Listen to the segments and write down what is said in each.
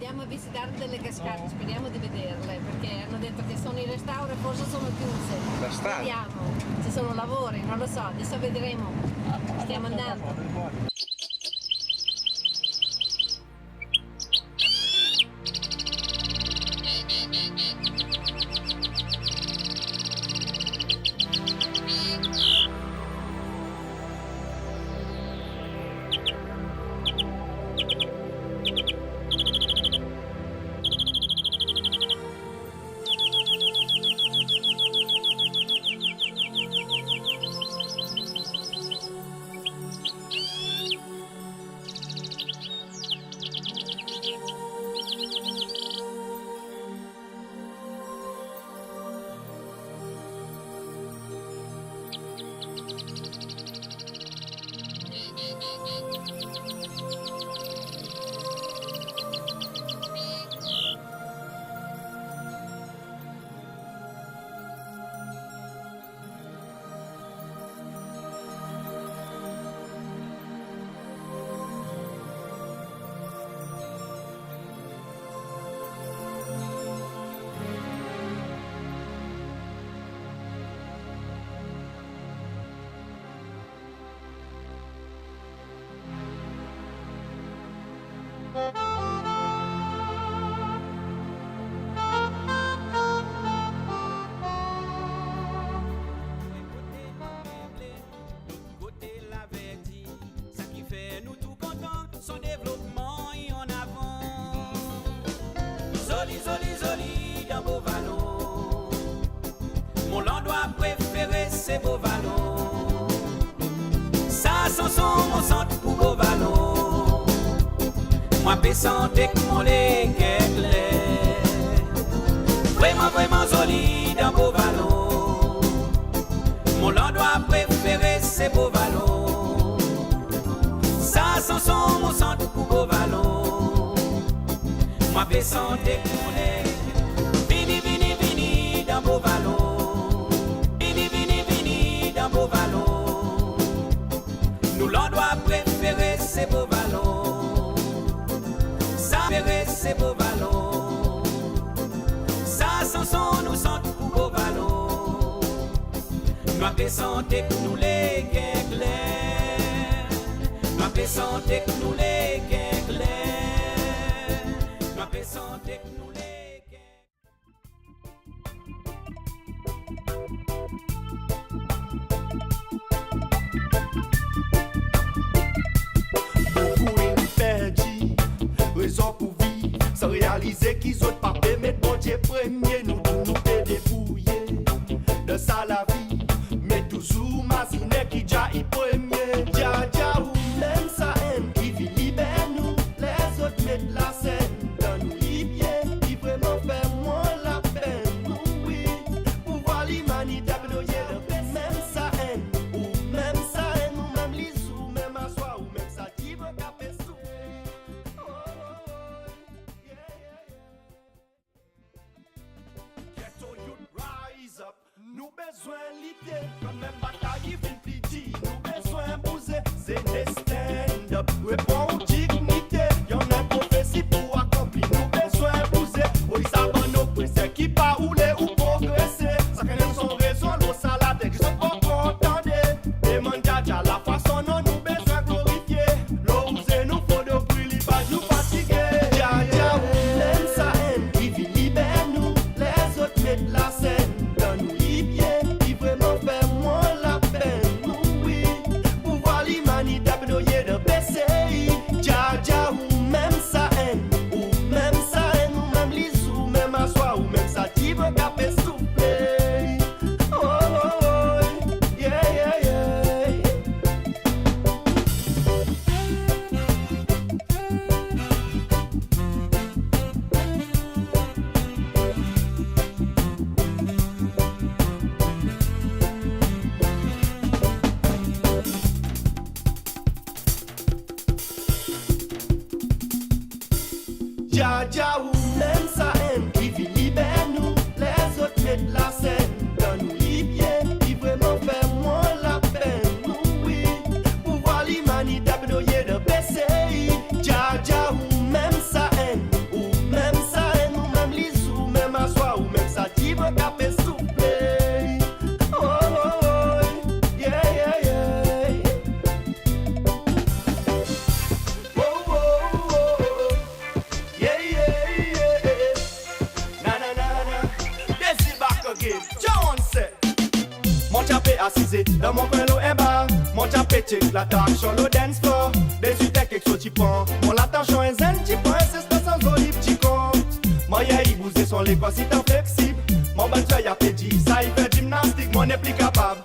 Andiamo a visitare delle cascate, speriamo di vederle, perché hanno detto che sono in restauro e forse sono chiuse. Speriamo, ci sono lavori, non lo so, adesso vedremo. Stiamo andando. Zoli dans beau vallon. Mon endroit préféré c'est beau vallon. Ça sent son mon centre pour beau vallon. Moi pesante que mon l'équerre. Vraiment zoli dans beau vallon. Mon endroit préféré c'est beau vallon. Ça sent son mon centre pour beau vallon. Moi pesante que mon Vini dans beau vallon. Vini dans beau vallon. Nous l'endroit préféré c'est beau vallon. Ça préféré c'est beau vallon. Ça sans nous sent pour beau vallon. Nous pesante que nous les clairs. Nous pesante que nous les clairs. Nous pesante que nous les raison pour vivre, sans réaliser qu'ils ont pas permettre bon Dieu premier nous nous débrouiller de ça la vie, mais toujours masiné qui déjà y premier, dja ou même ça haine qui vit libère nous, les autres mettent la scène dans nous libère, qui vraiment fait moins la peine, nous oui, pour voir l'humanité même ça haine, ou même ça haine, ou même l'issou, même à soi, ou même ça qui veut taper sous. Nous besoin l'idée, comme même bataille vient piti. Nous besoin bouger, c'est des stand-up. Répond aux dignités, y'en a prophétie pour accomplir. Nous besoin bouger, oui ça va nos pressés qui pas rouler ou progresser. Ça connaît son raison, l'eau salade, qui sont pas contents. Demande dja la façon dont nous besoin glorifier. L'eau usée nous faut de bruit, pas nous fatiguer. Dja même ça haine qui vit libère nous, les autres mettent la scène. Dja ou même ça haine qui vit libère nous, les autres mettent la scène dans nous libère, qui vraiment fait moins la peine, nous oui, pour voir l'humanité de PCI. Dja ou même ça haine, ou assise dans mon coin l'eau est bas. Mon chapétique, la dark sur le dance floor. Des suites quelque chose tu prends. Mon attention est zen, tu prends c'est sans olive, tu comptes. Moi y'a y bouger son l'école si t'es flexible. Mon bon soeur y'a pédi, ça y fait gymnastique, mon n'est plus capable.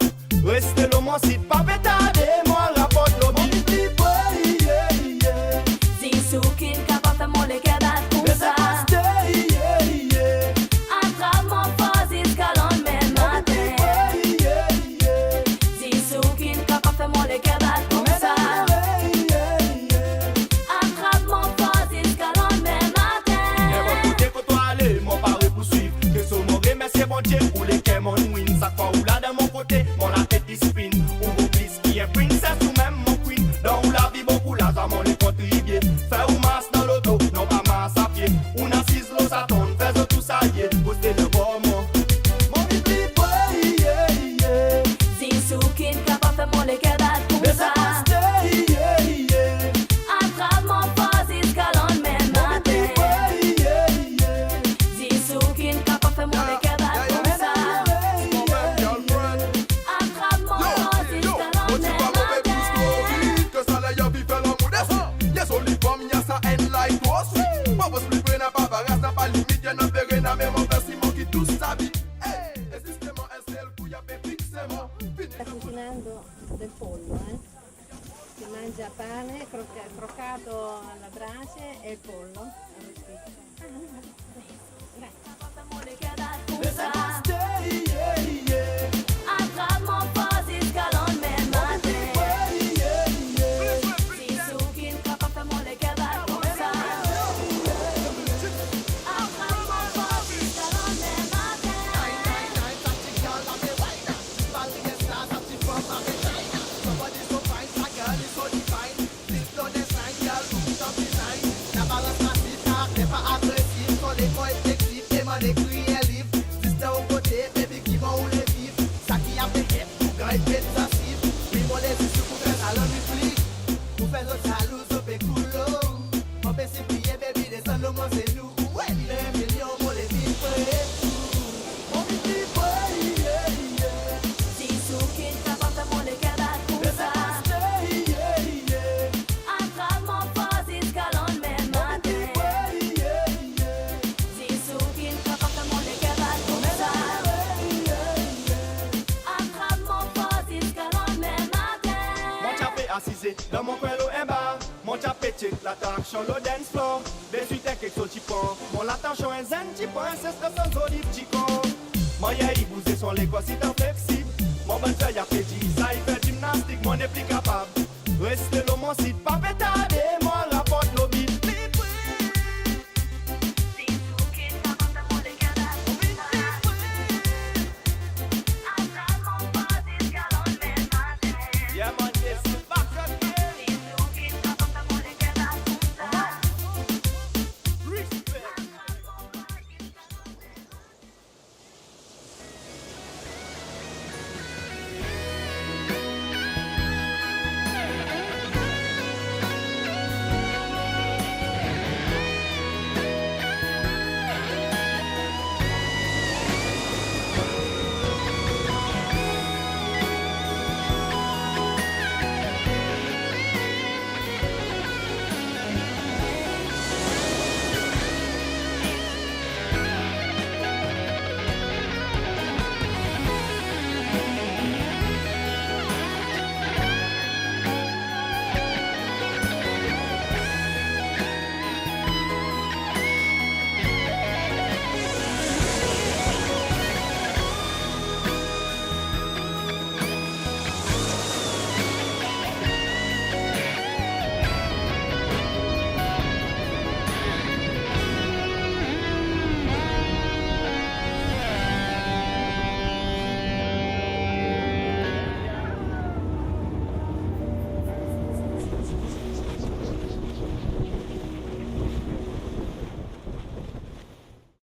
Restez le mon site, pas pétardé, moi rapporte l'eau. Mon petit boy, yeah. Zisukin capable de mon les cadavres comme ça. Attrape mon faux escalon même matin. Zisukin capable de mon les cadavres comme ça. Attrape mon faux escalon même matin. Et bon côté que toi aller, mon pari pour suivre. Que ce mot remercier bon Dieu pour les mon win. Ça quoi ou là de mon côté, mon la tête is spin. Ou vos bliss qui est princess ou même mon queen. Dans où la vie beaucoup là, ça mon les contribuer. Faire ou masse dans l'auto, non pas masse à pied. Ou n'assise l'eau ça tourne, fais tout ça y est. Poster le bon mot. Mon petit boy, yeah. Zisukin capable de mon les cadavres comme ça. Attrape mon faux escalon même matin. Zisukin capable de mon les cadavres comme ça. Attrape mon faux escalon même matin. Sta cucinando del pollo, si mangia pane croccato alla brace e il pollo Attrape mon faux escalon même matin. Zisukin capable de mon les cadavres comme ça. Attrape mon faux escalon même matin. Zisukin capable de mon les cadavres comme ça. Attrape mon faux escalon même matin. Zisukin capable de mon les cadavres comme ça. Attrape mon faux escalon même matin. Mon chapé assise dans mon coin l'eau est bas. Mon chapé check la dark sur le dance floor. Des suites quelque chose tu prends. Mon attention est zen, tu prends c'est sans olive, tu comptes. Moi y'a y bouger son l'école si t'es flexible. Mon bon soeur y'a pédi,